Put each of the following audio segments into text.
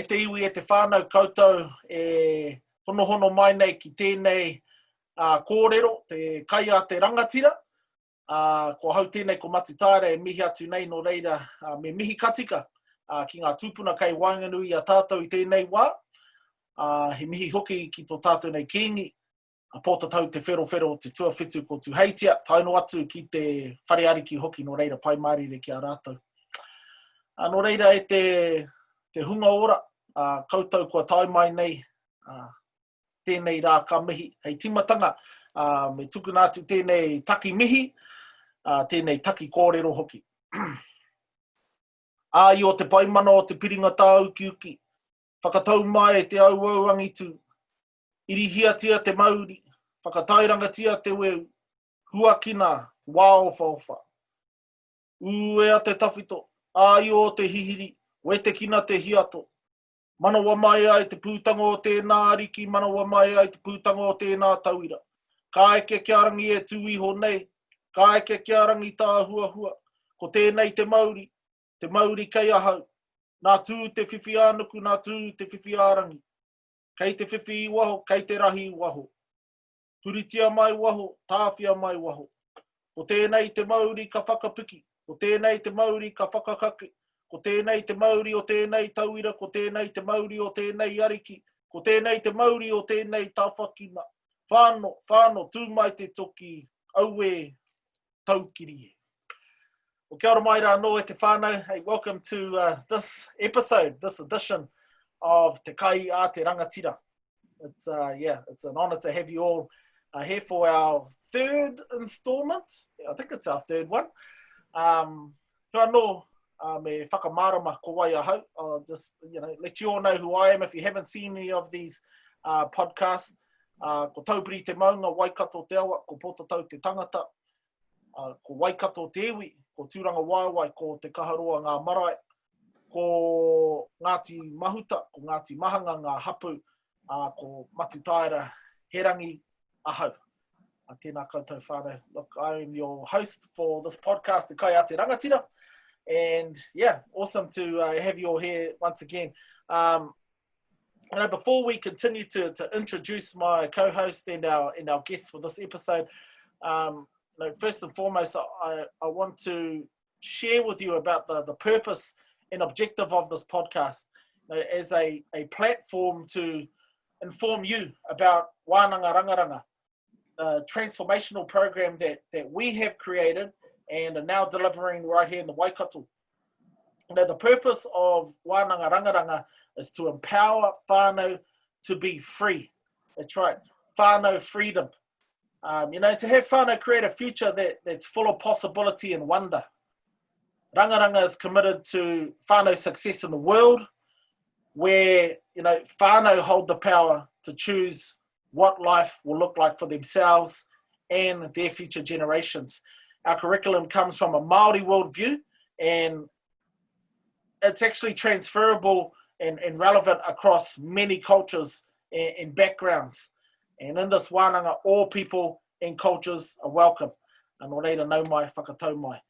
e te iwi e te whānau koutou e hono mai nei ki tēnei kōrero, te kai a te rangatira. Ko hau tēnei ko Matutaere e mihi atu nei no reira me mihi katika ki ngā tūpuna kei Wainganui a tātou i tēnei wā. He mihi hoki ki tō tātou nei kīngi. Pōtatau te whero te tuawhitu ko Tuheitia, taino atu ki te whareariki hoki no reira pai marire ki a rātou. No reira e te hunga ora, koutou kua tai mai nei, tēnei rā ka mihi, hei timatanga, me tukuna atu tēnei taki mihi, tēnei taki kōrero hoki. I o te paimana o te piringa tā uki uki, whakatau mai e te au angitu, irihiatia te mauri, whakatairangatia te weu, huakina, wāowhawha. Ue a te tawhito, ai o te hihiri, we te kina te hiato. Manawa mai ai te pūtanga o tēnā ariki, manawa mai ai te pūtanga o tēnā tauira. Ka eke kia rangi e tū iho nei, ka eke kia rangi tā hua. Ko tēnei te mauri kei ahau. Nā tū te whiwhi ānuku, nā tū te whiwhi ārangi. Kei te whiwhi i waho, kei te rahi i waho. Turitia mai waho, tāwhia mai waho. Ko tēnei te mauri ka whakapiki, ko tēnei te mauri ka whakakake, ko tēnei te mauri o tēnei tauira, ko tēnei te mauri o tēnei ariki, ko tēnei te mauri o tēnei tāwhakina. Whāno, tū mai te toki, aue, taukiri e. Well, kia ora mai rā no e te whānau. Hey, welcome to this episode, this edition of Te Kai a Te Rangatira. It's an honour to have you all here for our third instalment. I think it's our third one. Kia no me whakamārama ko wai ahau. I'll just let you all know who I am if you haven't seen any of these podcasts. Ko taupiri te maunga, Waikato te awa, ko Pōtatau te tangata, ko Waikato te iwi, ko Tūranga Waiwai, ko te kaharoa ngā marae, ko Ngāti Mahuta, ko Ngāti Mahanga, ngā hapu, ko Matutaere, he rangi ahau. Tēnā koutou whānau. Look, I am your host for this podcast, Te Kai a Te Rangatira. And yeah, awesome to have you all here once again. Before we continue to introduce my co-host and our guests for this episode, first and foremost, I want to share with you about the purpose and objective of this podcast as a platform to inform you about Wānanga Rangaranga, a transformational program that we have created and are now delivering right here in the Waikato. The purpose of Wānanga Rangaranga is to empower whānau to be free. That's right, whānau freedom. To have whānau create a future that's full of possibility and wonder. Rangaranga is committed to whānau success in the world, where whānau hold the power to choose what life will look like for themselves and their future generations. Our curriculum comes from a Māori worldview, and it's actually transferable and relevant across many cultures and backgrounds. And in this wānanga, all people and cultures are welcome. And o reira nau mai, whakatau mai.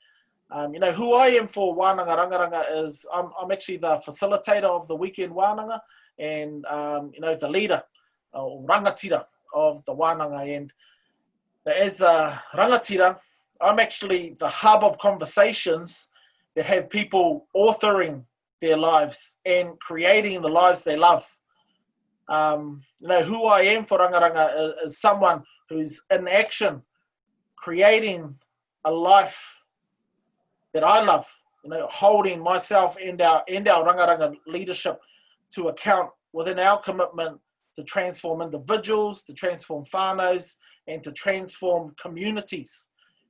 Who I am for Wānanga Rangaranga is I'm actually the facilitator of the weekend wānanga and, the leader or rangatira of the wānanga. And as a rangatira, I'm actually the hub of conversations that have people authoring their lives and creating the lives they love. Who I am for rangaranga is someone who's in action, creating a life that I love, holding myself and our rangaranga leadership to account within our commitment to transform individuals, to transform whānaus, and to transform communities.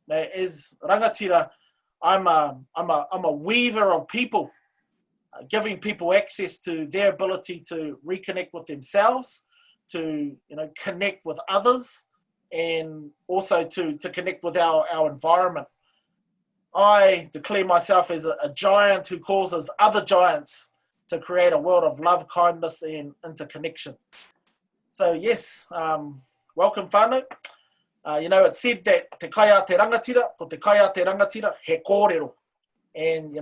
As rangatira, I'm a weaver of people, giving people access to their ability to reconnect with themselves, to connect with others, and also to connect with our environment. I declare myself as a giant who causes other giants to create a world of love, kindness, and interconnection. So yes, welcome whānau. It's said that te kai a te rangatira, ko te kai a te rangatira, he kōrero. And,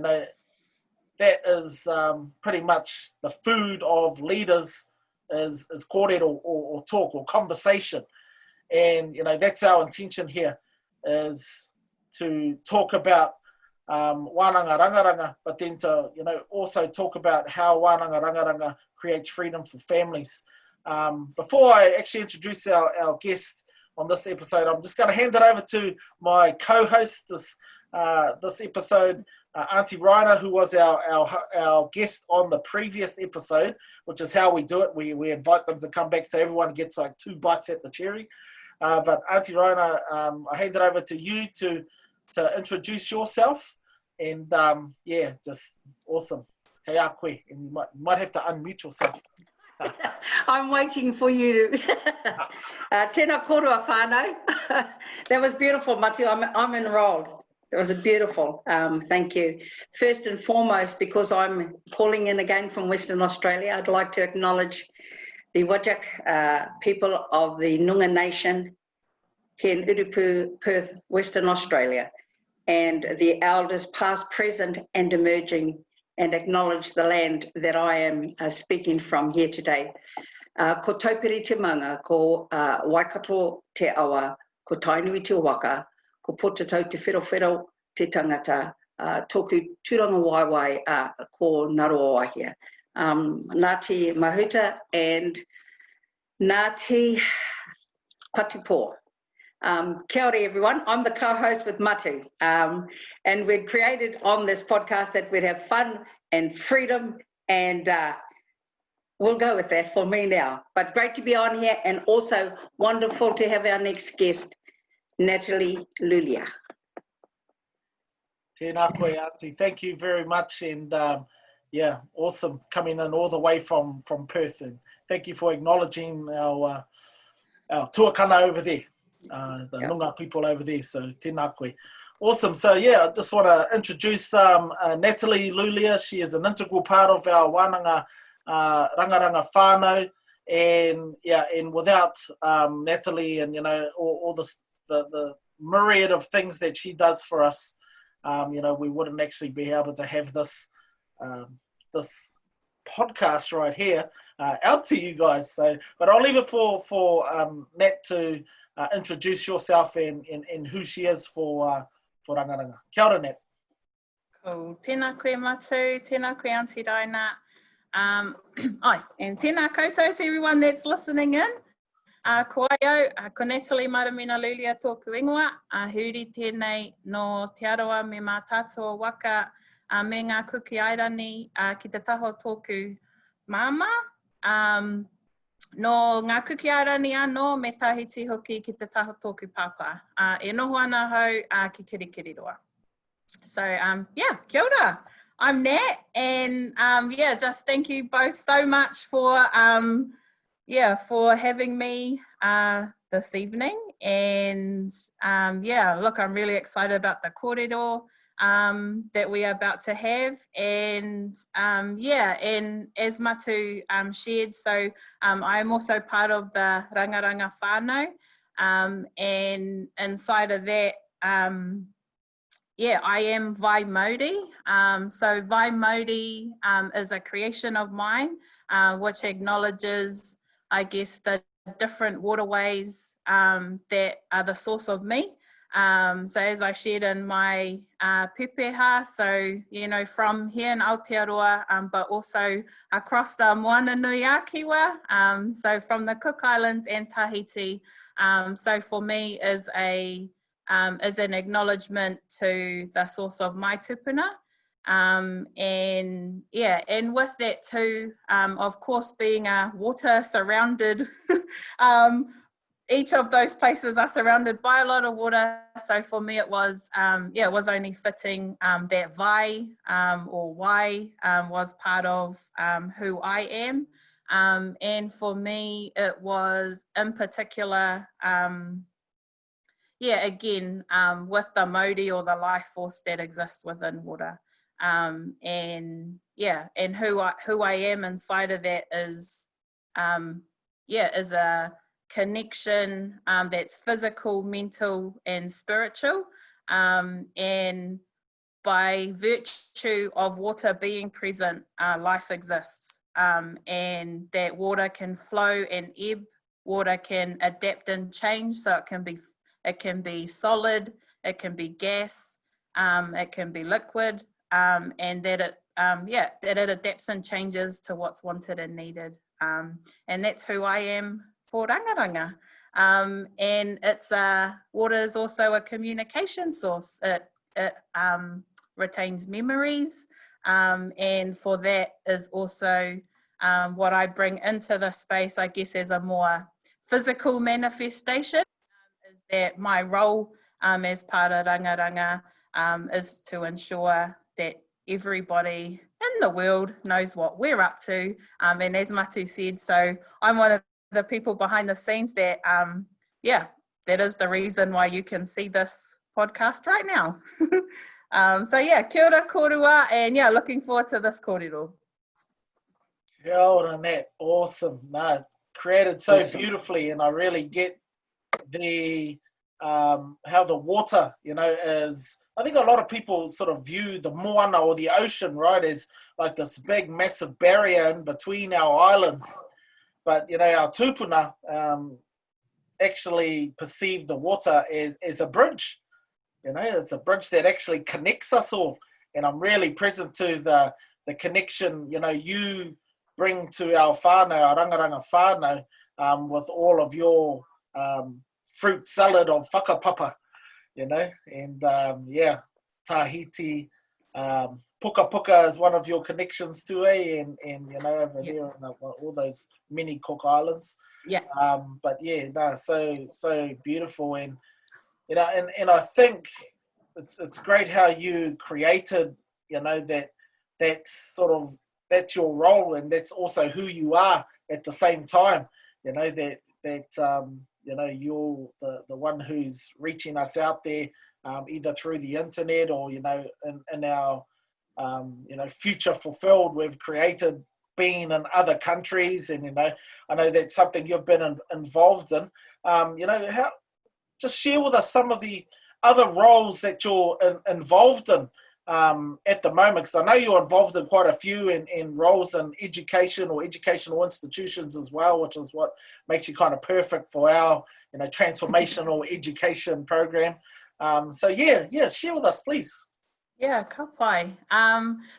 that is pretty much the food of leaders is kōrero or talk or conversation. And, that's our intention here, is to talk about wānanga rangaranga, but then to, also talk about how wānanga rangaranga creates freedom for families. Before I actually introduce our guest on this episode, I'm just going to hand it over to my co-host this episode, Auntie Raina, who was our guest on the previous episode, which is how we do it. We invite them to come back so everyone gets like 2 bites at the cherry. But Auntie Raina, I hand it over to you to introduce yourself. And just awesome. Kei a koe. And you might have to unmute yourself. I'm waiting for you. Tēnā korua whānau. That was beautiful, Mati. I'm enrolled. That was beautiful. Thank you. First and foremost, because I'm calling in again from Western Australia, I'd like to acknowledge the Whadjuk people of the Noongar Nation here in Urupu, Perth, Western Australia, and the elders past, present and emerging, and acknowledge the land that I am speaking from here today. Ko taupiri te manga, ko Waikato te awa, ko Tainui te waka, ko Potatau te whero te tangata, tōku tūranga waiwai ko Naroa here. Ngāti Mahuta and Ngāti Patupo. Kia ora everyone, I'm the co-host with Matu, and we've created on this podcast that we'd have fun and freedom, and we'll go with that for me now. But great to be on here, and also wonderful to have our next guest, Natalie Lulia. Tēnā koe, Auntie. Thank you very much, and awesome coming in all the way from Perth, and thank you for acknowledging our tuakana over there. The Noongar people over there, so tēnā koe. Awesome. So I just want to introduce Natalie Lulia. She is an integral part of our wānanga rangaranga whānau, and without Natalie and all the myriad of things that she does for us, we wouldn't actually be able to have this podcast right here out to you guys. So, but I'll leave it for Nat to introduce yourself and who she is for Rangaranga. Kia ora, Nat. Cool. Tēnā koe Matu, tēnā koe Auntie Raina. And tēnā koutou to everyone that's listening in. Ko ai au, ko Natalie Maramina Lulia tōku ingoa, huri tēnei no te aroa me mā tātua waka me ngā kuki airani ki te taho tōku māma. No ngā kuki airani anō me tahiti hoki ki te taho tōku pāpā. E noho ana hau ki kirikiriroa. So, kia ora. I'm Nat, and just thank you both so much for having me this evening. And look, I'm really excited about the kōrero that we are about to have, and and as Matu shared, so I'm also part of the Rangaranga whānau, and inside of that, I am Vai Mauri. So Vai Mauri is a creation of mine, which acknowledges, I guess, the different waterways that are the source of me. So as I shared in my pepeha, so, from here in Aotearoa, but also across the Moana Nui a Kiwa, so from the Cook Islands and Tahiti. So for me is an acknowledgement to the source of my tupuna. And with that too, of course, being a water surrounded, each of those places are surrounded by a lot of water. So for me, it was only fitting that Vai or Wai was part of who I am. And for me, it was in particular, with the mauri or the life force that exists within water. And who I am inside of that is a connection that's physical, mental, and spiritual. And by virtue of water being present, life exists, and that water can flow and ebb. Water can adapt and change, so it can be solid, it can be gas, it can be liquid, and that it adapts and changes to what's wanted and needed. And that's who I am for Rangaranga. And it's water is also a communication source. It retains memories, and for that is also what I bring into the space, I guess, as a more physical manifestation, is that my role as part of Rangaranga is to ensure that everybody in the world knows what we're up to. And as Matu said, so I'm one of the people behind the scenes that, that is the reason why you can see this podcast right now. Kia ora korua, and looking forward to this kōrero. Kia ora, Nat. Awesome. No, created so beautifully, and I really get the how the water, is. I think a lot of people sort of view the moana or the ocean, right, as like this big, massive barrier in between our islands. But, our tūpuna actually perceive the water as a bridge. It's a bridge that actually connects us all. And I'm really present to the connection, you bring to our whānau, our rangaranga whānau, with all of your fruit salad of whakapapa. And Tahiti, puka puka is one of your connections to, and over there, all those mini Cook Islands. Yeah. So beautiful, and and I think it's great how you created, that's your role, and that's also who you are at the same time. You're the one who's reaching us out there, either through the internet or, in our, Future Fulfilled, we've created being in other countries. And, I know that's something you've been involved in. Just share with us some of the other roles that you're involved in at the moment, because I know you're involved in quite a few in roles in education or educational institutions as well, which is what makes you kind of perfect for our, transformational education program. Share with us, please. Yeah, ka pai.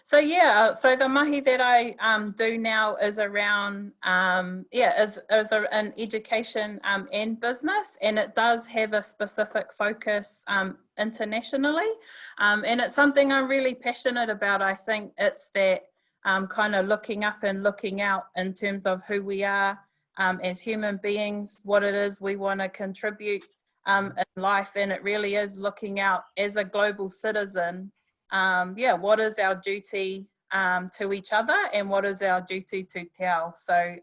So the mahi that I do now is around, is in education and business, and it does have a specific focus internationally, and it's something I'm really passionate about. I think it's that kind of looking up and looking out in terms of who we are as human beings, what it is we want to contribute in life, and it really is looking out as a global citizen. What is our duty to each other, and what is our duty to te ao? So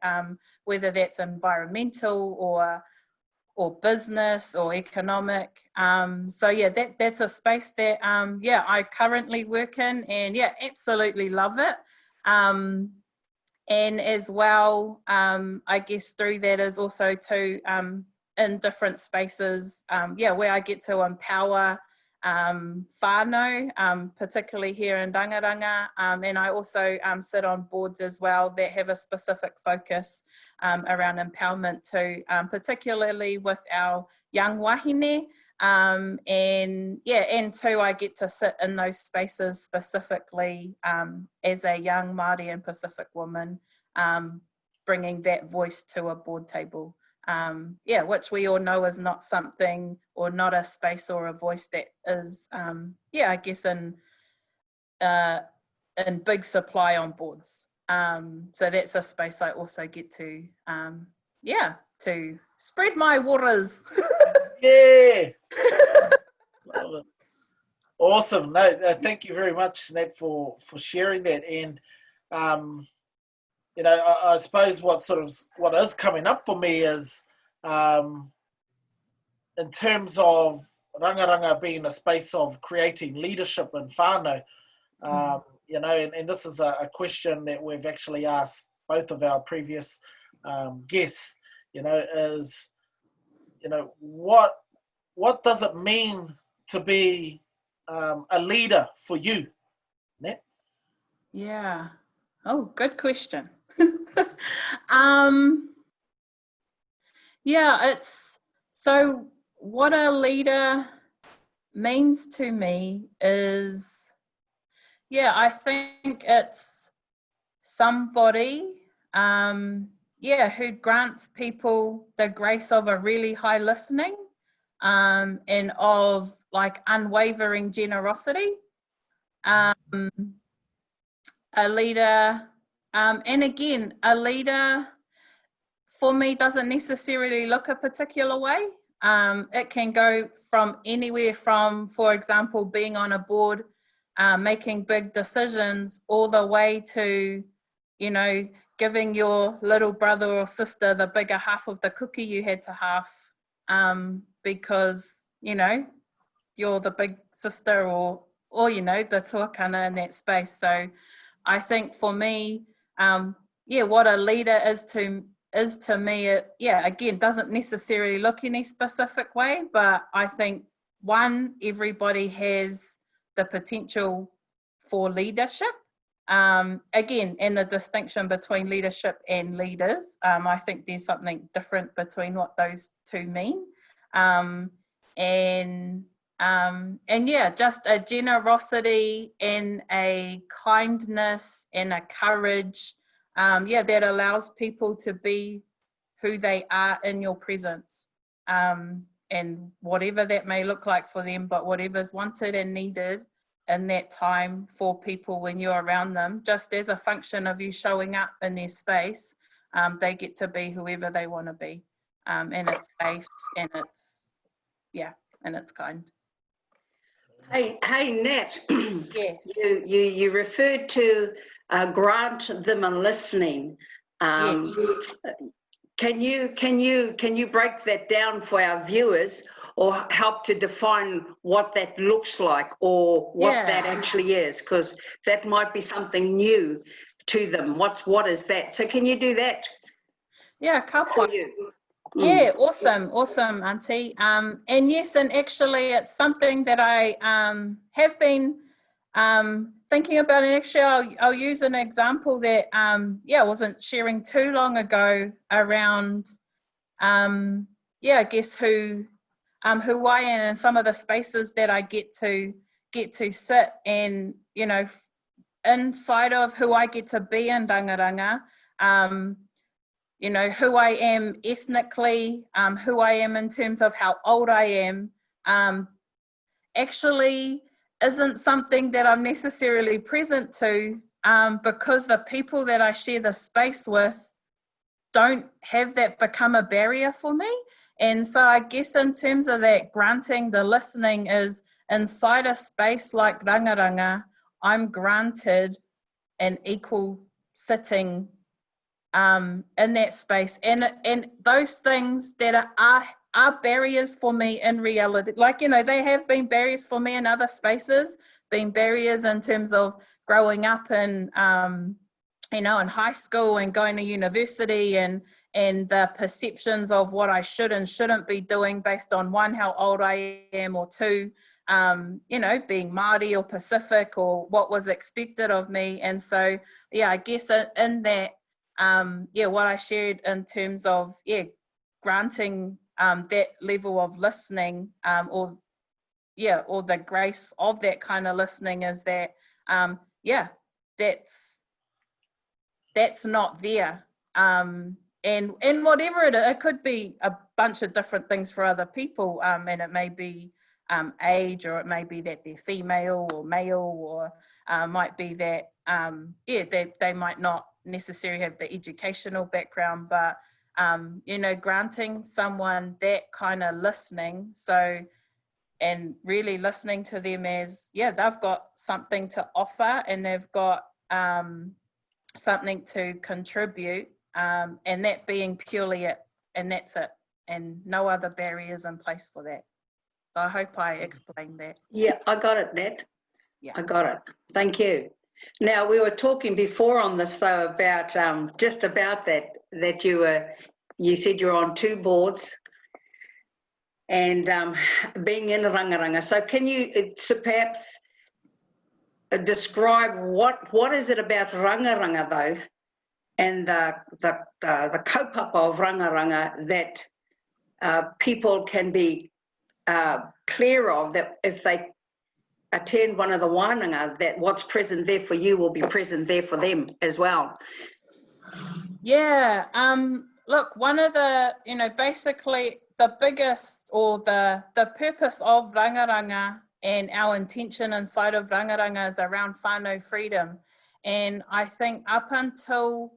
whether that's environmental or business or economic. That's a space that I currently work in, and absolutely love it. And as well, I guess through that is also to in different spaces, where I get to empower whānau, particularly here in Rangaranga, and I also sit on boards as well that have a specific focus around empowerment too, particularly with our young wahine, and too I get to sit in those spaces specifically as a young Māori and Pacific woman, bringing that voice to a board table. Which we all know is not something or not a space or a voice that is, I guess in big supply on boards. So that's a space I also get to, to spread my waters. Yeah. Love it. Awesome. No, thank you very much, Nat, for sharing that. And, I suppose what is coming up for me is, in terms of Rangaranga being a space of creating leadership in whānau, and this is a question that we've actually asked both of our previous guests, is, what does it mean to be a leader for you? Nat? Yeah. Oh, good question. Yeah, it's so what a leader means to me is, yeah, I think it's somebody, who grants people the grace of a really high listening, and of like unwavering generosity. Um, a leader, and again, a leader for me doesn't necessarily look a particular way. It can go from anywhere from, for example, being on a board, making big decisions, all the way to, giving your little brother or sister the bigger half of the cookie you had to half, because, you're the big sister or the tuakana in that space. So I think for me, what a leader is to me, it, again, doesn't necessarily look any specific way, but I think everybody has the potential for leadership. Again, and the distinction between leadership and leaders, I think there's something different between what those two mean. Just a generosity and a kindness and a courage, that allows people to be who they are in your presence, and whatever that may look like for them, but whatever's wanted and needed in that time for people when you're around them, just as a function of you showing up in their space, they get to be whoever they want to be, and it's safe, and it's kind. Hey, Nat. Yes. You referred to grant them a listening. Yes. Can you break that down for our viewers, or help to define what that looks like, or what that actually is? Because that might be something new to them. What is that? So can you do that? Yeah, For you? Yeah, awesome, Auntie. And yes, and actually it's something that I have been thinking about, and actually I'll use an example that I wasn't sharing too long ago around I guess who I am and some of the spaces that I get to sit, and inside of who I get to be in Rangaranga, who I am ethnically, who I am in terms of how old I am, actually isn't something that I'm necessarily present to, because the people that I share the space with don't have that become a barrier for me. And so I guess in terms of that granting, the listening is inside a space like Rangaranga, I'm granted an equal sitting in that space, and those things that are barriers for me in reality, like they have been barriers for me in other spaces, been barriers in terms of growing up in in high school and going to university, and the perceptions of what I should and shouldn't be doing based on, one, how old I am, or two, being Māori or Pacific, or what was expected of me. And so I guess in that, what I shared in terms of granting that level of listening, or the grace of that kind of listening, is that that's not there, and whatever it could be a bunch of different things for other people, and it may be age, or it may be that they're female or male, or might be that they might not necessarily have the educational background, but granting someone that kind of listening, so, and really listening to them as they've got something to offer, and they've got something to contribute, and that being purely it, and that's it, and no other barriers in place for that. So I hope I explained that. Yeah, I got it, Nat. Yeah, I got it. Thank you. Now, we were talking before on this, though, about just about that you said you're on two boards. and being in Rangaranga. So can you perhaps describe what is it about Rangaranga though, and the kaupapa of Rangaranga that people can be clear of, that if they attend one of the wānanga, that what's present there for you will be present there for them as well? Yeah, look, one of the, basically the biggest or the purpose of Rangaranga and our intention inside of Rangaranga is around whānau freedom. And I think up until,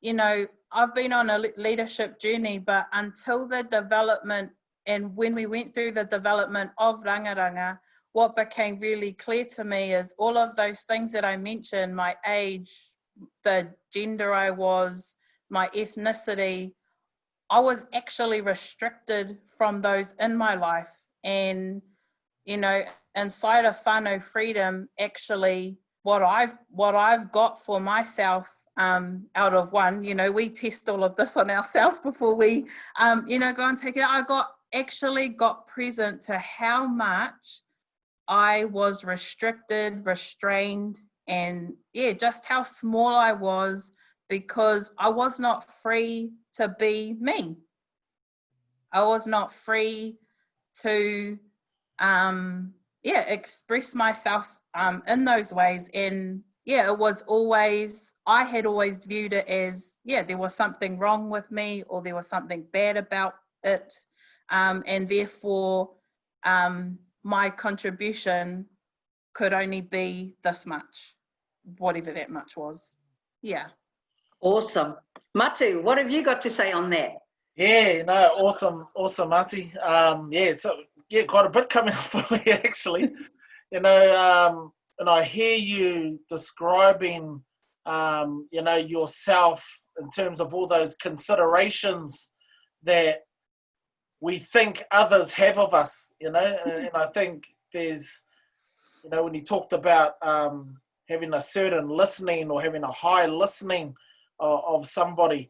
I've been on a leadership journey, but until the development and when we went through the development of Rangaranga, what became really clear to me is all of those things that I mentioned, my age, the gender I was, my ethnicity, I was actually restricted from those in my life. And, inside of whānau freedom, actually, what I've got for myself out of one, we test all of this on ourselves before we, go and take it out. I got present to how much I was restricted, restrained, and just how small I was, because I was not free to be me. I was not free to, express myself in those ways. And it was always, I had always viewed it as, there was something wrong with me, or there was something bad about it. And therefore, my contribution could only be this much, whatever that much was. Yeah. Awesome. Matu, what have you got to say on that? Yeah, no, awesome, Mati. Quite a bit coming up for me, actually. And I hear you describing, yourself in terms of all those considerations that we think others have of us, and I think there's, when you talked about having a certain listening or having a high listening of somebody,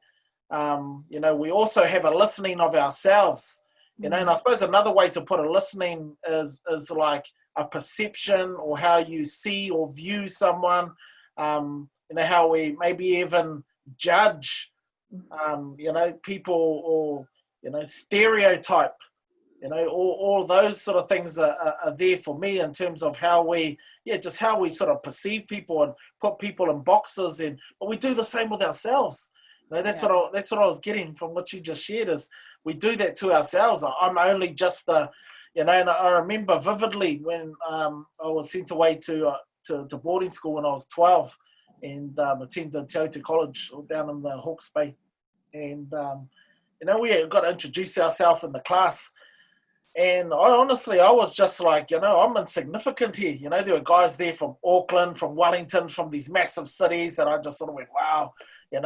we also have a listening of ourselves, and I suppose another way to put a listening is like a perception, or how you see or view someone, how we maybe even judge, people, or, stereotype, all those sort of things are there for me in terms of how we sort of perceive people and put people in boxes, but we do the same with ourselves. That's what I was getting from what you just shared, is we do that to ourselves. I'm only just and I remember vividly when I was sent away to boarding school when I was 12, and attended Te Aute College down in the Hawke's Bay, and we got to introduce ourselves in the class. And I was just like, I'm insignificant here. There were guys there from Auckland, from Wellington, from these massive cities, that I just sort of went, wow, and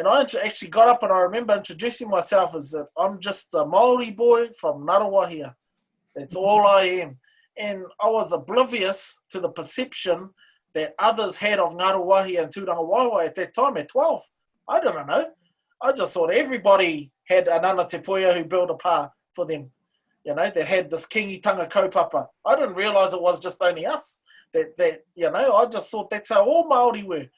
I actually got up, and I remember introducing myself as that I'm just a Māori boy from Ngaruawahia. That's all I am. And I was oblivious to the perception that others had of Ngaruawahia and Tūranga Waiwai at that time at 12. I didn't know. I just thought everybody had an ana te poia who built a pā for them, that had this kingitanga kaupapa. I didn't realise it was just only us. I just thought that's how all Māori were.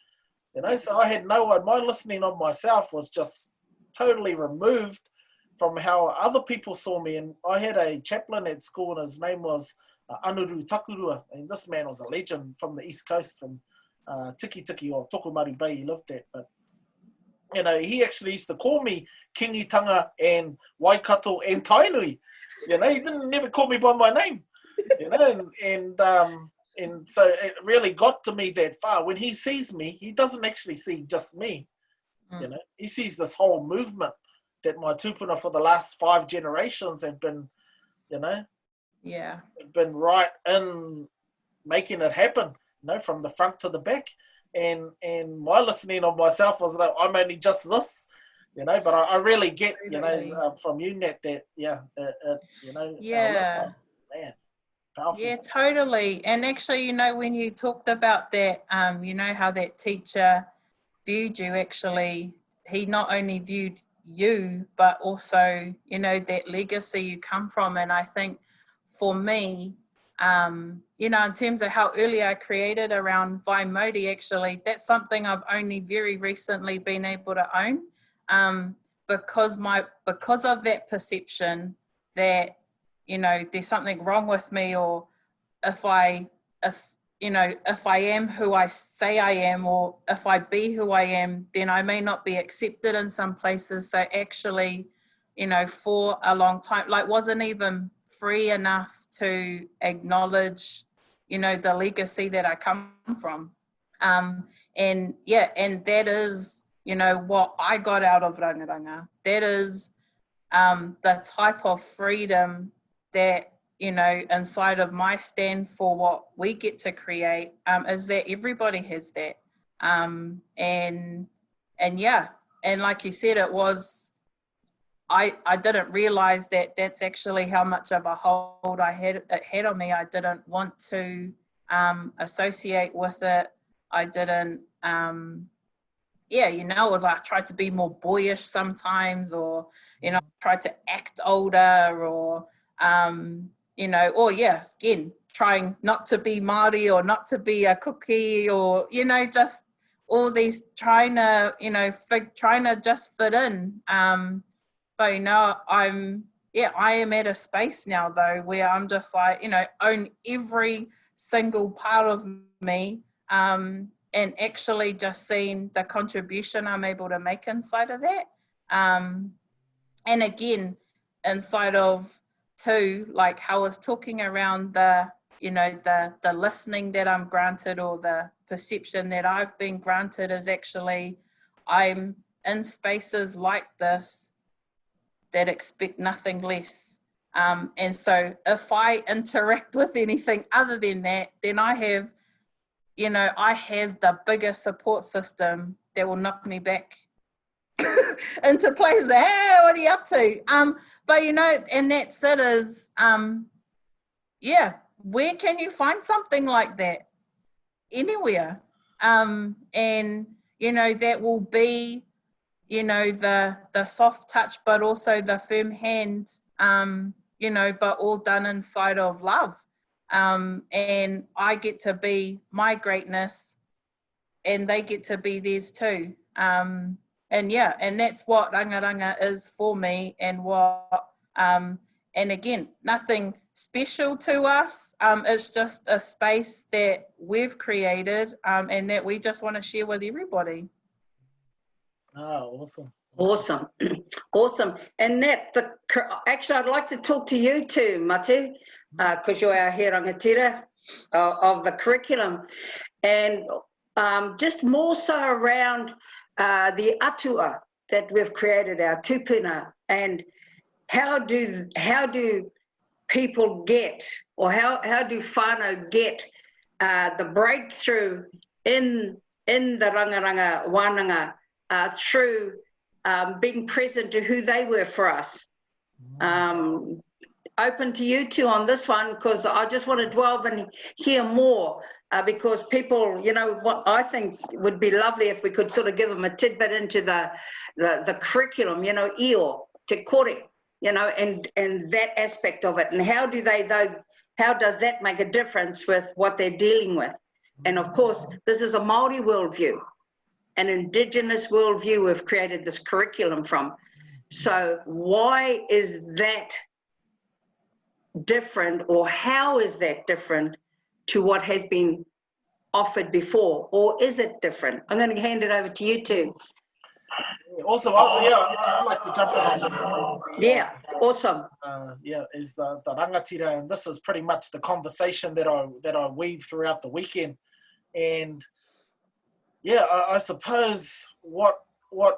So I had my listening of myself was just totally removed from how other people saw me. And I had a chaplain at school, and his name was Anuru Takurua. And this man was a legend from the East Coast, from Tiki or Tokomari Bay he lived at. But he actually used to call me Kingitanga and Waikato and Tainui. He never call me by my name. And so it really got to me that far. When he sees me, he doesn't actually see just me. He sees this whole movement that my tupuna for the last 5 generations have been, been right in making it happen, from the front to the back. And my listening of myself was like, I'm only just this, but I really get, from you, Nat, that, man, powerful. Yeah, totally. And actually, when you talked about that, how that teacher viewed you, actually, he not only viewed you, but also, you know, that legacy you come from. And I think for me, you know, in terms of how early I created around Vai Modi, actually, that's something I've only very recently been able to own, because of that perception that, you know, there's something wrong with me, or if I am who I say I am, or if I be who I am, then I may not be accepted in some places. So actually, you know, for a long time, like, wasn't even free enough to acknowledge, you know, the legacy that I come from. And that is, you know, what I got out of Rangaranga. That is the type of freedom that, you know, inside of my stand for what we get to create, is that everybody has that. And like you said, it was, I didn't realize that that's actually how much of a hold it had on me. I didn't want to associate with it. I didn't, you know, it was like I tried to be more boyish sometimes, or, you know, tried to act older, or, you know, or again, trying not to be Māori or not to be a cookie, or, you know, just all these trying to just fit in. But, you know, I am at a space now, though, where I'm just like, you know, own every single part of me, and actually just seeing the contribution I'm able to make inside of that. And again, inside of too, like how I was talking around the, you know, the listening that I'm granted, or the perception that I've been granted, is actually I'm in spaces like this that expect nothing less. And so if I interact with anything other than that, then I have the biggest support system that will knock me back into place. Hey, what are you up to? But, you know, and that's it, is, where can you find something like that? Anywhere. And, you know, that will be, you know, the soft touch, but also the firm hand, you know, but all done inside of love. And I get to be my greatness, and they get to be theirs too. And that's what Rangaranga is for me, and what, and again, nothing special to us. It's just a space that we've created, and that we just want to share with everybody. Oh, awesome. Awesome. And actually, I'd like to talk to you too, Matu, because you're our he rangatira of the curriculum, and just more so around the atua that we've created, our tupuna, and how do people get, or how do whānau get the breakthrough in the rangaranga wānanga, through being present to who they were for us. Open to you two on this one, because I just want to delve and hear more, because people, you know, what I think would be lovely if we could sort of give them a tidbit into the curriculum, you know, io, te kore, you know, and that aspect of it, and how does that make a difference with what they're dealing with? And of course, this is a Māori worldview, an Indigenous worldview we've created this curriculum from. So why is that different, or how is that different to what has been offered before, or is it different? I'm going to hand it over to you two. Also, I'd like to jump in on that. Yeah, awesome. Is the rangatira, and this is pretty much the conversation that I weave throughout the weekend. And I suppose what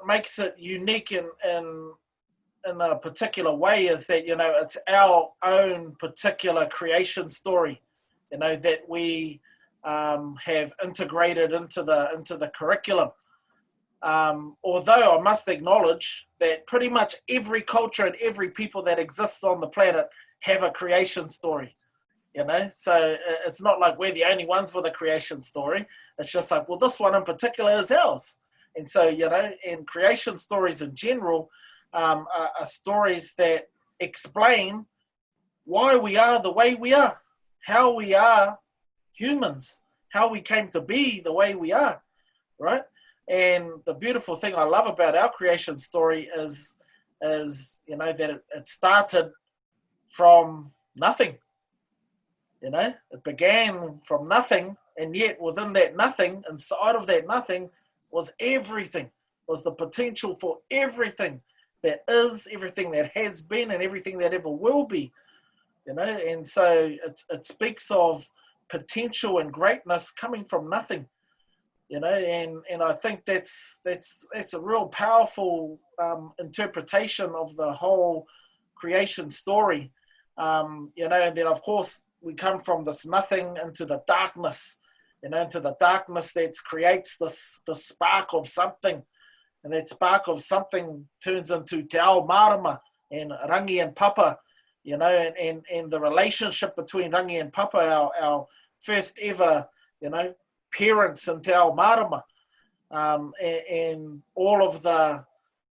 makes it unique in a particular way is that, you know, it's our own particular creation story, you know, that we have integrated into the curriculum. Although I must acknowledge that pretty much every culture and every people that exists on the planet have a creation story, you know, so it's not like we're the only ones with a creation story. It's just like, well, this one in particular is ours. And so, you know, and creation stories in general are stories that explain why we are the way we are, how we are humans, how we came to be the way we are, right? And the beautiful thing I love about our creation story is that it started from nothing. It began from nothing, and yet within that nothing, inside of that nothing, was everything, was the potential for everything that is, everything that has been, and everything that ever will be. And so it speaks of potential and greatness coming from nothing. And I think that's a real powerful interpretation of the whole creation story. And then of course we come from this nothing into the darkness, into the darkness that creates the spark of something, and that spark of something turns into te ao marama and rangi and papa, and the relationship between rangi and papa, our first ever, parents in te ao marama, and all of the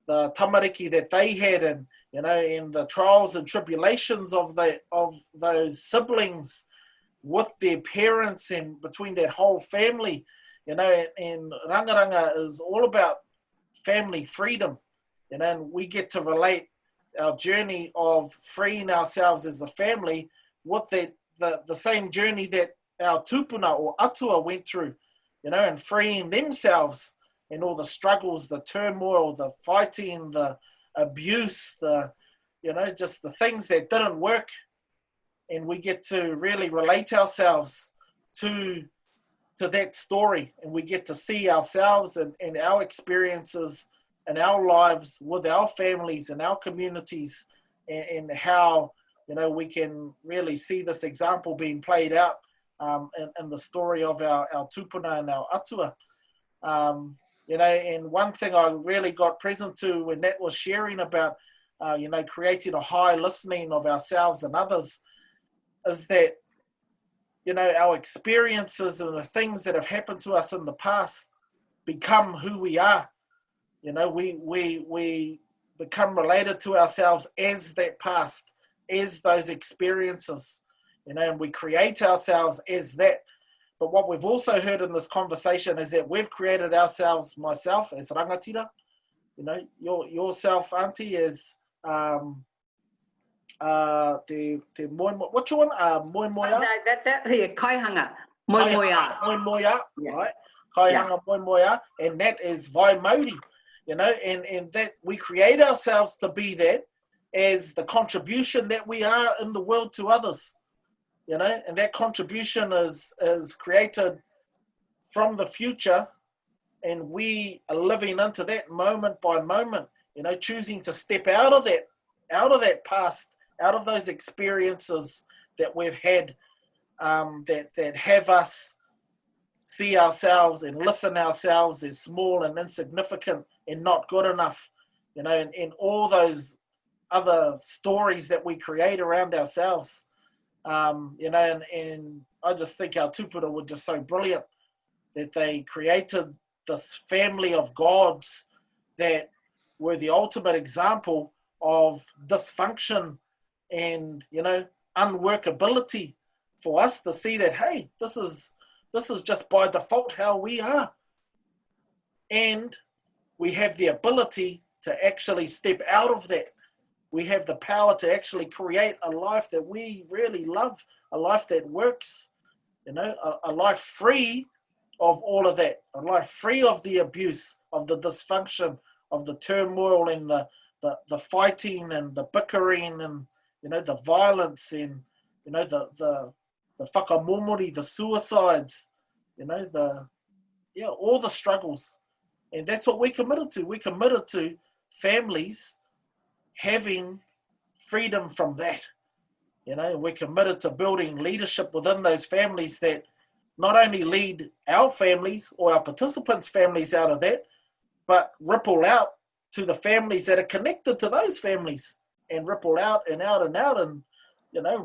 tamariki that they had, and and the trials and tribulations of those siblings with their parents and between that whole family, and Rangaranga is all about family freedom, and we get to relate our journey of freeing ourselves as a family with the same journey that our tupuna or atua went through, and freeing themselves and all the struggles, the turmoil, the fighting, the abuse, just the things that didn't work. And we get to really relate ourselves to that story, and we get to see ourselves and our experiences and our lives with our families and our communities, and how we can really see this example being played out in the story of our tupuna and our atua. And one thing I really got present to when Nat was sharing about creating a high listening of ourselves and others is that our experiences and the things that have happened to us in the past become who we are. We become related to ourselves as that past, as those experiences, and we create ourselves as that. But what we've also heard in this conversation is that we've created ourselves, myself as Rangatira, yourself, Auntie, as te moimoia. What's your one? Moimoia? Kaihanga. Moimoia. Moimoia, right? Kaihanga moimoia. And that is vai Māori, and that we create ourselves to be that as the contribution that we are in the world to others. And that contribution is created from the future, and we are living into that moment by moment, choosing to step out of that past, out of those experiences that we've had, that have us see ourselves and listen ourselves as small and insignificant and not good enough, and all those other stories that we create around ourselves. And I just think our tupuna were just so brilliant that they created this family of gods that were the ultimate example of dysfunction and, unworkability for us to see that, hey, this is just by default how we are. And we have the ability to actually step out of that. We have the power to actually create a life that we really love, a life that works, a life free of all of that, a life free of the abuse, of the dysfunction, of the turmoil and the fighting and the bickering and, the violence and, the whakamomori, the suicides, all the struggles. And that's what we committed to. We committed to families having freedom from that. We're committed to building leadership within those families that not only lead our families or our participants' families out of that, but ripple out to the families that are connected to those families and ripple out and out and out. And,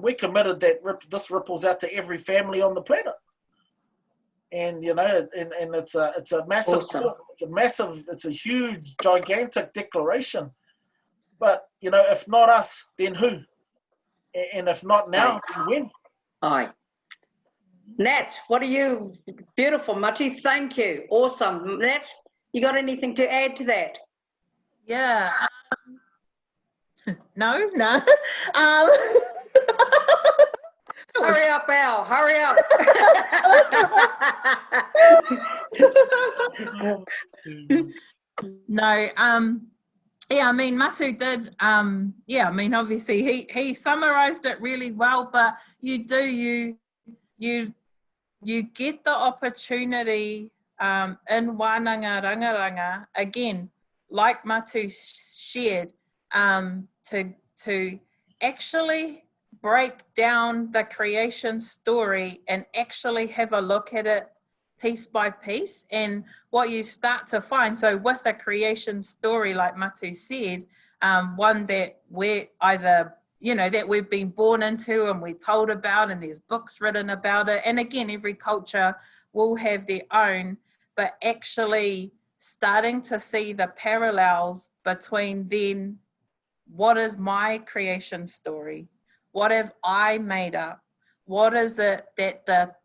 we're committed that this ripples out to every family on the planet. And, and it's a massive, awesome. It's a huge, gigantic declaration. But, you know, if not us, then who? And if not now, then when? Aye. Nat, what are you? Beautiful, Mati. Thank you. Awesome. Nat, you got anything to add to that? Yeah. No. Hurry up, Al. Hurry up. No. Yeah, I mean, Matu did. Yeah, I mean, obviously he summarized it really well. But you get the opportunity in Wānanga Rangaranga again, like Matu shared, to actually break down the creation story and actually have a look at it piece by piece. And what you start to find, so with a creation story, like Matu said, one that we're either, you know, that we've been born into and we're told about, and there's books written about it. And again, every culture will have their own, but actually starting to see the parallels between then, what is my creation story? What have I made up? What is it that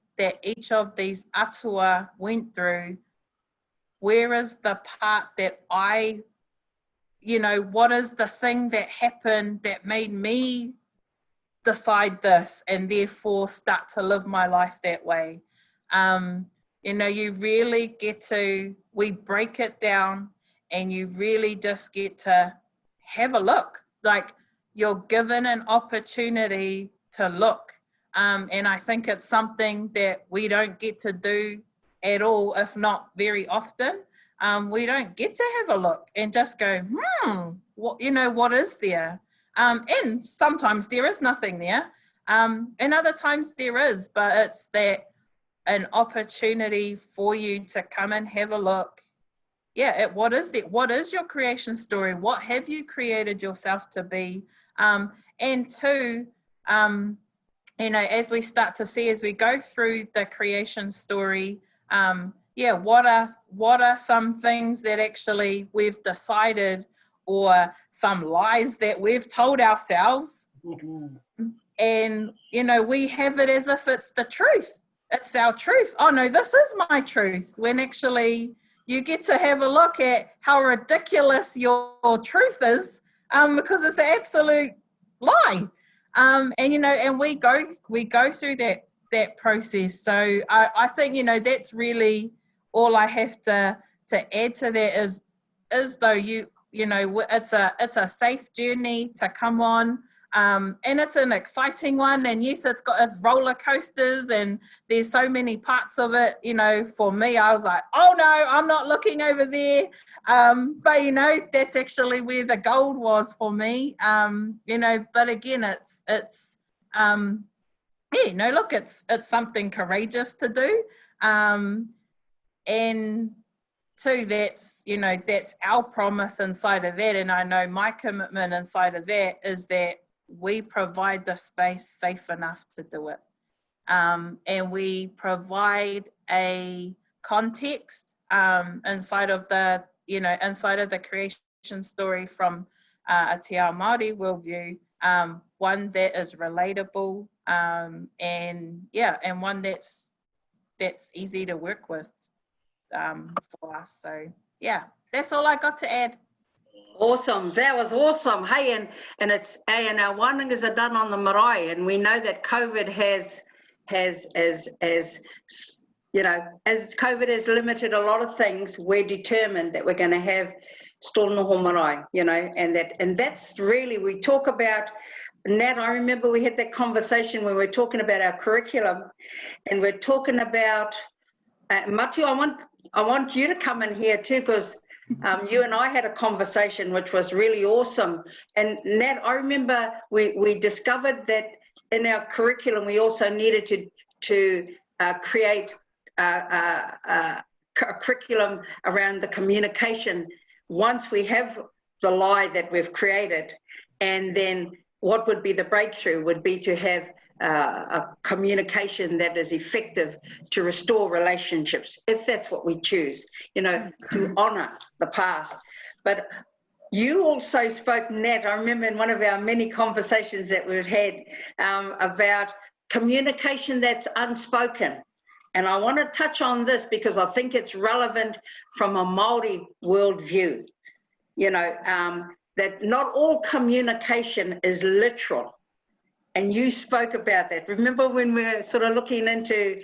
each of these atua went through? Where is the part that I, you know, what is the thing that happened that made me decide this and therefore start to live my life that way? You know, you really get to, we break it down and you really just get to have a look. Like, you're given an opportunity to look. And I think it's something that we don't get to do at all, if not very often. We don't get to have a look and just go, what, you know, what is there? And sometimes there is nothing there. And other times there is, but it's that an opportunity for you to come and have a look. Yeah, what is that? What is your creation story? What have you created yourself to be? And two, you know, as we start to see, as we go through the creation story, what are some things that actually we've decided, or some lies that we've told ourselves? And, you know, we have it as if it's the truth. It's our truth. Oh no, this is my truth. When actually you get to have a look at how ridiculous your truth is, because it's an absolute lie. And, you know, and we go through that process. So I think, you know, that's really all I have to add to that is though you know, it's a safe journey to come on. And it's an exciting one, and yes, it's roller coasters, and there's so many parts of it. You know, for me, I was like, oh no, I'm not looking over there. But you know, that's actually where the gold was for me. You know, but again, it's you know, look, it's something courageous to do, and two, that's, you know, that's our promise inside of that, and I know my commitment inside of that is that we provide the space safe enough to do it. And we provide a context inside of the, you know, inside of the creation story from a Te Ao Māori worldview, one that is relatable, and one that's easy to work with for us. So yeah, that's all I got to add. Awesome. That was awesome. Hey, and it's our wānangas are done on the marae, and we know that COVID has you know, as COVID has limited a lot of things, we're determined that we're going to have stōnoho marae, you know, and that's really, we talk about, Nat, I remember we had that conversation when we were talking about our curriculum, and we're talking about, Matu, I want you to come in here too, because you and I had a conversation which was really awesome. And Nat, I remember we discovered that in our curriculum we also needed to create a curriculum around the communication once we have the lie that we've created. And then what would be the breakthrough would be to have a communication that is effective to restore relationships, if that's what we choose, you know, to honour the past. But You also spoke, Nat, I remember in one of our many conversations that we've had about communication that's unspoken. And I want to touch on this because I think it's relevant from a Māori worldview. You know, that not all communication is literal. And you spoke about that. Remember when we were sort of looking into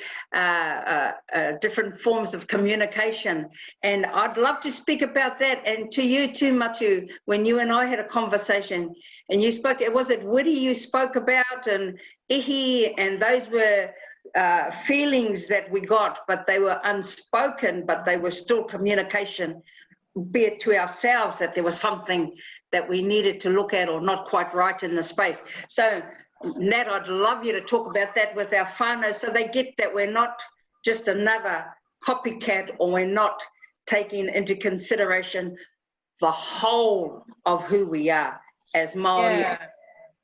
different forms of communication? And I'd love to speak about that. And to you too, Matu, when you and I had a conversation and you spoke, was it witty you spoke about and ihi, and those were feelings that we got, but they were unspoken, but they were still communication, be it to ourselves that there was something that we needed to look at or not quite right in the space. So, Nat, I'd love you to talk about that with our whānau so they get that we're not just another copycat, or we're not taking into consideration the whole of who we are as Māori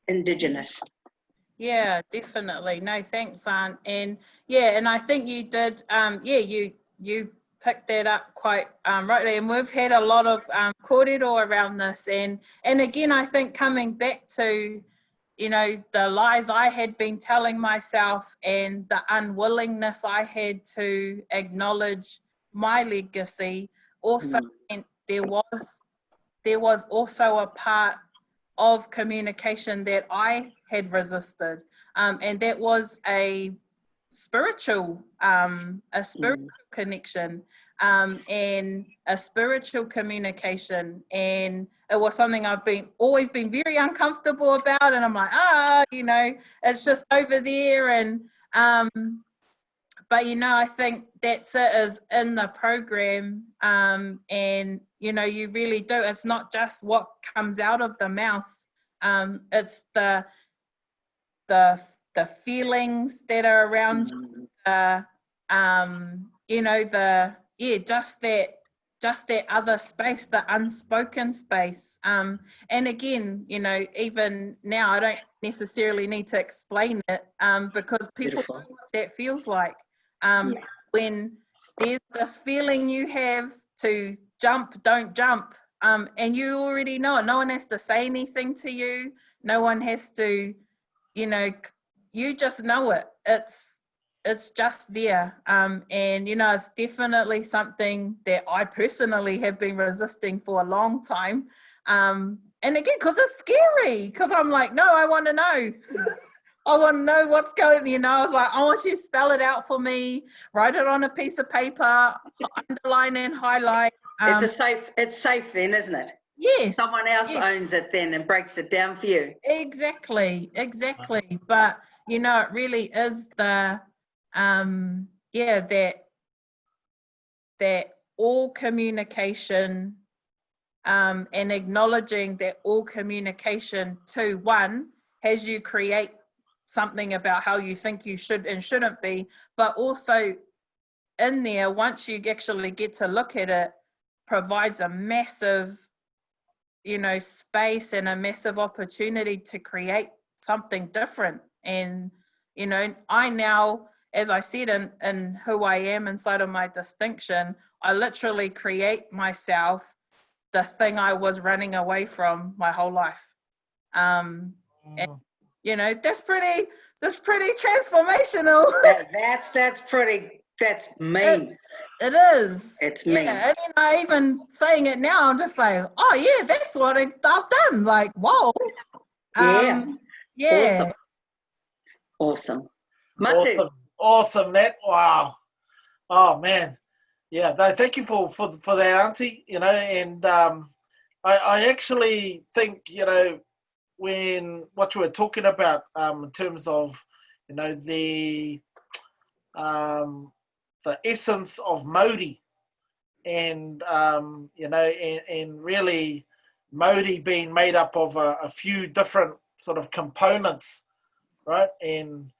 Indigenous. Yeah, definitely. No, thanks, Aunt. And yeah, and I think you did, you picked that up quite rightly. And we've had a lot of kōrero around this. And again, I think coming back to, you know, the lies I had been telling myself and the unwillingness I had to acknowledge my legacy also meant there was also a part of communication that I had resisted, and that was a spiritual connection, and a spiritual communication, and it was something I've always been very uncomfortable about, and I'm like, you know, it's just over there, and but you know, I think that's it, is in the program, and you know, you really do. It's not just what comes out of the mouth. It's the feelings that are around you know, just that other space, the unspoken space. And again, you know, even now, I don't necessarily need to explain it, because people know what that feels like. When there's this feeling you have to jump, don't jump, and you already know it. No one has to say anything to you. No one has to, you know, you just know it. It's just there. And, you know, it's definitely something that I personally have been resisting for a long time. And again, because it's scary, because I'm like, no, I want to know. I want to know what's going, you know. I was like, I want you to spell it out for me, write it on a piece of paper, underline and highlight. It's safe then, isn't it? Yes. Someone else owns it then and breaks it down for you. Exactly. But, you know, it really is the, that all communication, and acknowledging that all communication too, one, has you create something about how you think you should and shouldn't be, but also in there, once you actually get to look at it, provides a massive, you know, space and a massive opportunity to create something different. And, you know, I now, as I said, in who I am inside of my distinction, I literally create myself the thing I was running away from my whole life. And, you know, that's pretty transformational. That's mean. It is. It's mean. And you know, even saying it now, I'm just like, oh yeah, that's what I've done. Like, whoa. Yeah. Awesome. Matu. Awesome, Nat. Wow. Oh man. Yeah. No, thank you for that, Auntie. You know, and I actually think, you know, when what you were talking about, in terms of, you know, the essence of Māori, and you know, and really Māori being made up of a few different sort of components, right? And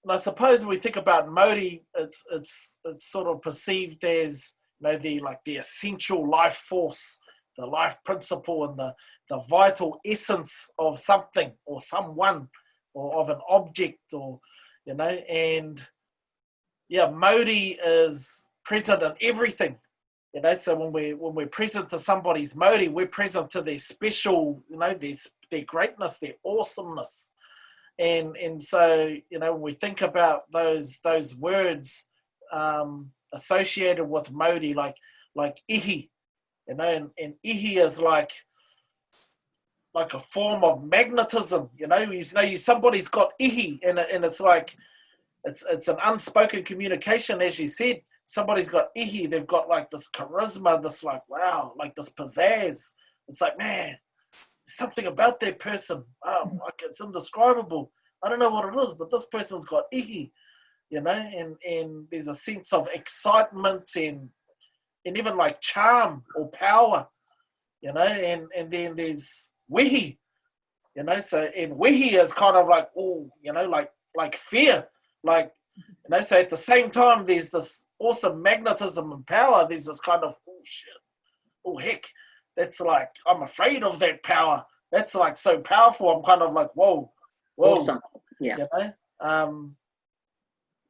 I suppose when we think about Māori, it's sort of perceived as, you know, the essential life force, the life principle, and the vital essence of something or someone, or of an object, or, you know, and yeah, Māori is present in everything, You know, so when we're present to somebody's Māori, we're present to their special, you know, their greatness, their awesomeness. And so, you know, when we think about those words associated with Māori, like ihi, you know, and ihi is like a form of magnetism, you know. Somebody's got ihi, and it's like it's an unspoken communication, as you said. Somebody's got ihi, they've got like this charisma, this like, wow, like this pizzazz. It's like, man, something about that person, like it's indescribable. I don't know what it is, but this person's got ihi, you know, and there's a sense of excitement and even like charm or power, you know, and then there's wehi, you know, so and wehi is kind of like, oh, you know, like fear, like, you know, so at the same time there's this awesome magnetism and power, there's this kind of, oh shit, oh heck, that's like, I'm afraid of that power, that's like so powerful, I'm kind of like, whoa, Awesome. Yeah. you know,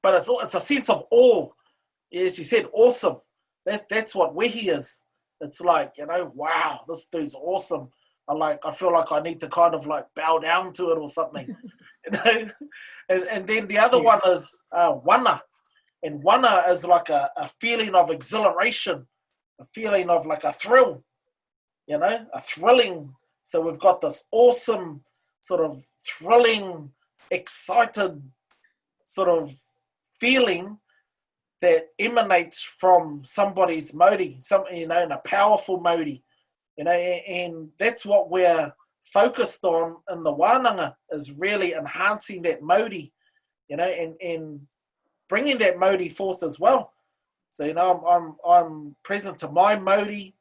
but it's a sense of awe, as you said, awesome. That's what wehi is. It's like, you know, wow, this dude's awesome. I feel like I need to kind of like bow down to it or something, you know. And then the other one is wana, and wana is like a feeling of exhilaration, a feeling of like a thrill, you know, a thrilling. So we've got this awesome sort of thrilling, excited sort of feeling that emanates from somebody's Māori, you know, in a powerful Māori, you know, and that's what we're focused on in the wānanga, is really enhancing that Māori, you know, and bringing that Māori forth as well. So, you know, I'm present to my Māori,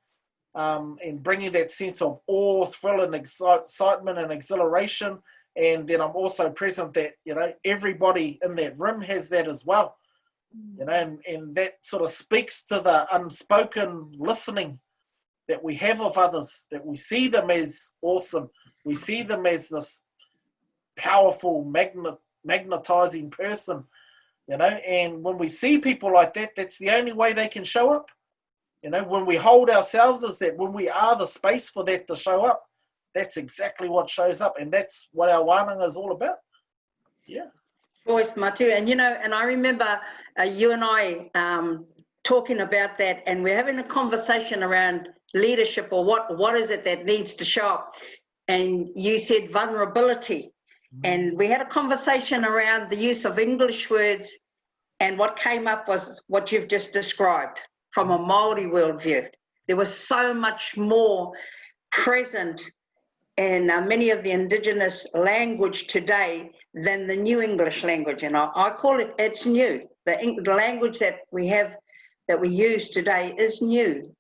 and bringing that sense of awe, thrill, and excitement and exhilaration. And then I'm also present that, you know, everybody in that room has that as well. You know, and that sort of speaks to the unspoken listening that we have of others, that we see them as awesome. We see them as this powerful, magnetizing person, you know, and when we see people like that, that's the only way they can show up. You know, when we hold ourselves as that, when we are the space for that to show up, that's exactly what shows up, and that's what our wānanga is all about. Yeah. Voice, Matu. And, you know, and I remember you and I talking about that, and we're having a conversation around leadership, or what is it that needs to show up. And you said vulnerability. And we had a conversation around the use of English words, and what came up was what you've just described from a Māori worldview. There was so much more present in many of the Indigenous language today than the new English language. And I call it, it's new. The language that we have, that we use today is new.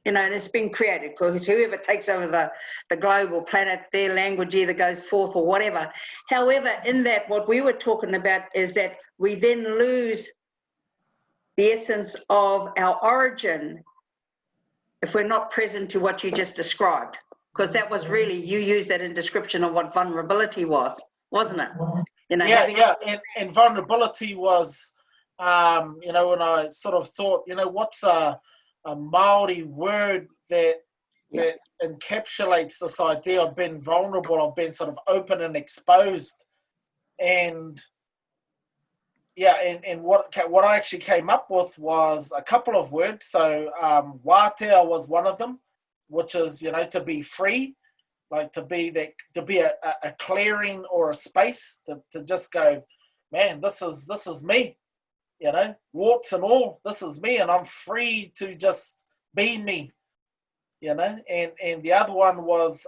You know, and it's been created because whoever takes over the global planet, their language either goes forth or whatever. However, in that, what we were talking about is that we then lose the essence of our origin if we're not present to what you just described. Because that was really, you used that in description of what vulnerability was, wasn't it? You know, and vulnerability was, you know, when I sort of thought, you know, what's a Māori word that encapsulates this idea of being vulnerable, of being sort of open and exposed, and what I actually came up with was a couple of words. So wātea was one of them, which is, you know, to be free, like to be a clearing or a space to just go, man, this is me, you know, warts and all, this is me, and I'm free to just be me, you know. And the other one was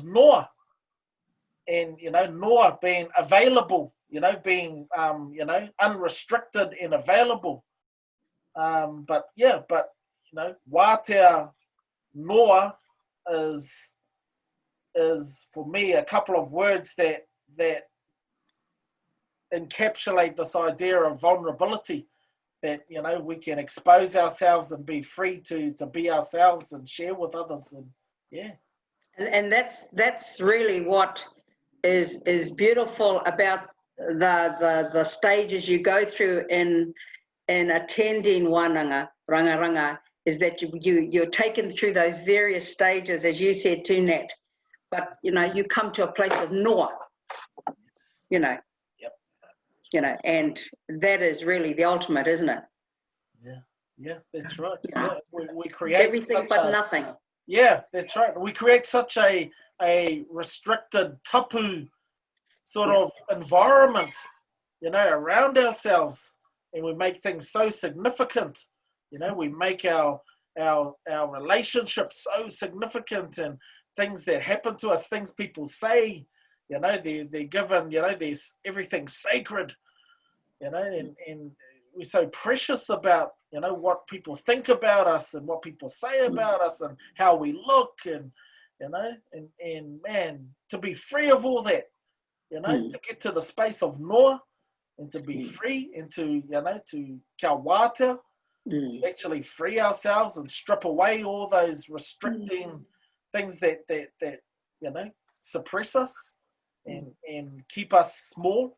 noa, and, you know, noa being available, you know, being you know, unrestricted and available. But you know, wātea noa is for me a couple of words that encapsulate this idea of vulnerability, that, you know, we can expose ourselves and be free to be ourselves and share with others. And and that's really what is beautiful about the stages you go through in attending wānanga, rangaranga, is that you're taken through those various stages, as you said too, Nat. But, you know, you come to a place of noa, you know. Yep. You know, and that is really the ultimate, isn't it? Yeah, that's right. Yeah, we create everything but nothing. Yeah, that's right. We create such a restricted tapu sort of environment, you know, around ourselves, and we make things so significant. You know, we make our relationships so significant, and things that happen to us, things people say, you know, they're given, you know, there's everything sacred, you know, and we're so precious about, you know, what people think about us and what people say about us and how we look, and, you know, and man, to be free of all that, you know, to get to the space of noa and to be free and to, you know, to kia wātea, to actually free ourselves and strip away all those restricting things that you know, suppress us and keep us small,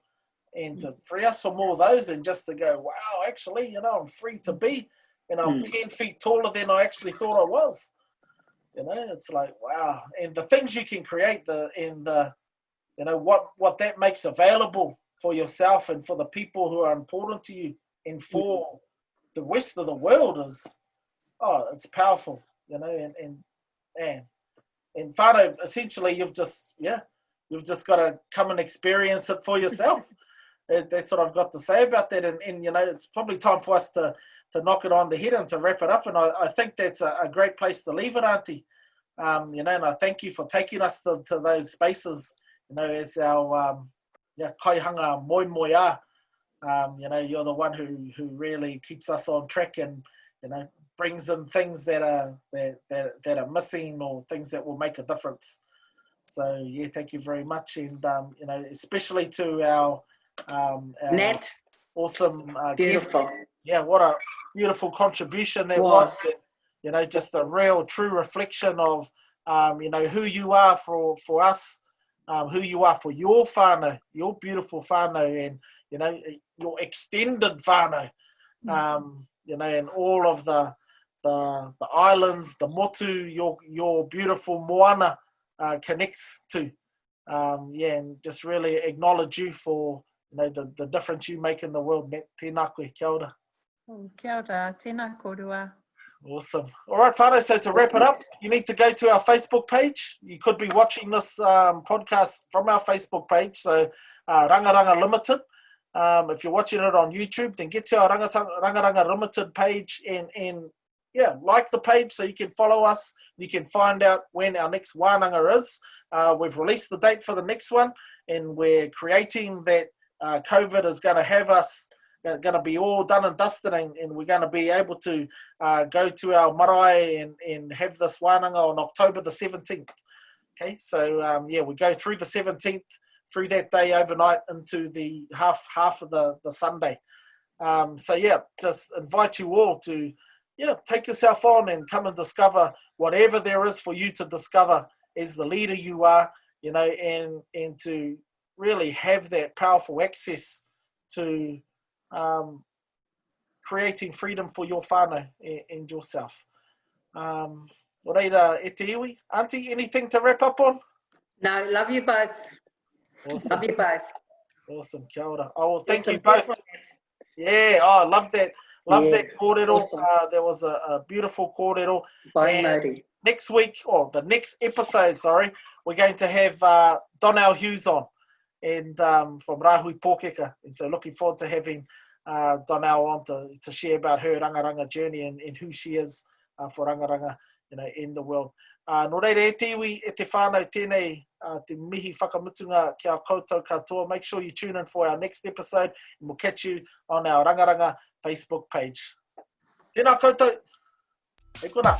and to free us from all those, and just to go, wow, actually, you know, I'm free to be, and I'm 10 feet taller than I actually thought I was. You know, it's like, wow. And the things you can create, you know, what that makes available for yourself and for the people who are important to you and for the rest of the world is, it's powerful, you know, and whānau, essentially, you've just got to come and experience it for yourself. That's what I've got to say about that. And you know, it's probably time for us to knock it on the head and to wrap it up. And I think that's a great place to leave it, Auntie. You know, and I thank you for taking us to those spaces, you know, as our kaihanga moimoia. You know, you're the one who really keeps us on track and, you know, brings in things that are missing, or things that will make a difference. So yeah, thank you very much, and you know, especially to our Nat, awesome beautiful guest. Yeah, what a beautiful contribution that was. You know, just a real true reflection of you know, who you are for us, who you are for your whānau, your beautiful whānau, and, you know, your extended whānau, you know, and all of the islands, the motu, your beautiful moana connects to. Yeah, and just really acknowledge you for, you know, the difference you make in the world. Tēnā koe, kia ora. Kia ora, tēnā korua. Awesome. All right, whānau, so to wrap it up, you need to go to our Facebook page. You could be watching this podcast from our Facebook page, so Rangaranga Limited. If you're watching it on YouTube, then get to our Rangaranga Limited page and yeah, like the page so you can follow us. You can find out when our next wānanga is. We've released the date for the next one, and we're creating that COVID is going to have us, going to be all done and dusted, and we're going to be able to go to our marae and have this wānanga on October the 17th. Okay, so yeah, we go through the 17th, through that day overnight into the half of the Sunday. So yeah, just invite you all to, yeah, take yourself on and come and discover whatever there is for you to discover as the leader you are, you know, and to really have that powerful access to creating freedom for your whānau and yourself. Reira e te iwi. Auntie, anything to wrap up on? No, love you both. Awesome. Love you both. Awesome, kia ora. Oh, well, thank Awesome. you both. Yeah, I love that. Love that kōrero. Awesome. There was a beautiful kōrero. Bye, Modi. Next week, or the next episode, sorry, we're going to have Donnell Hughes on, and from Rahui Pōkeka. And so looking forward to having Donnell on to share about her rangaranga journey and who she is for rangaranga, you know, in the world. Nō reira e te iwi, e te whānau tēnei, te mihi whakamutunga kia koutou katoa. Make sure you tune in for our next episode, and we'll catch you on our Rangaranga Facebook page. Tēnā koutou. E kona.